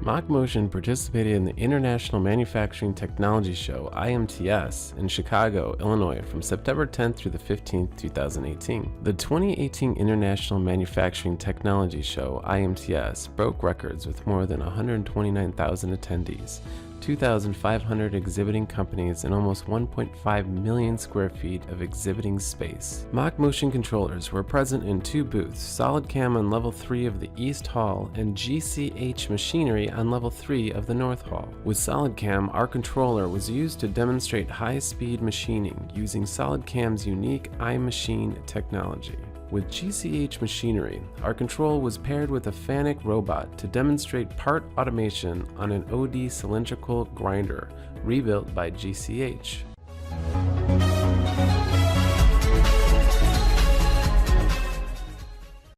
MachMotion participated in the International Manufacturing Technology Show, IMTS, in Chicago, Illinois from September 10th through the 15th, 2018. The 2018 International Manufacturing Technology Show, IMTS, broke records with more than 129,000 attendees, 2,500 exhibiting companies, and almost 1.5 million square feet of exhibiting space. MachMotion controllers were present in 2 booths, SolidCam on level 3 of the East Hall and GCH machinery on level 3 of the North Hall. With SolidCam, our controller was used to demonstrate high-speed machining using SolidCam's unique iMachine technology. With GCH machinery, our control was paired with a FANUC robot to demonstrate part automation on an OD cylindrical grinder rebuilt by GCH.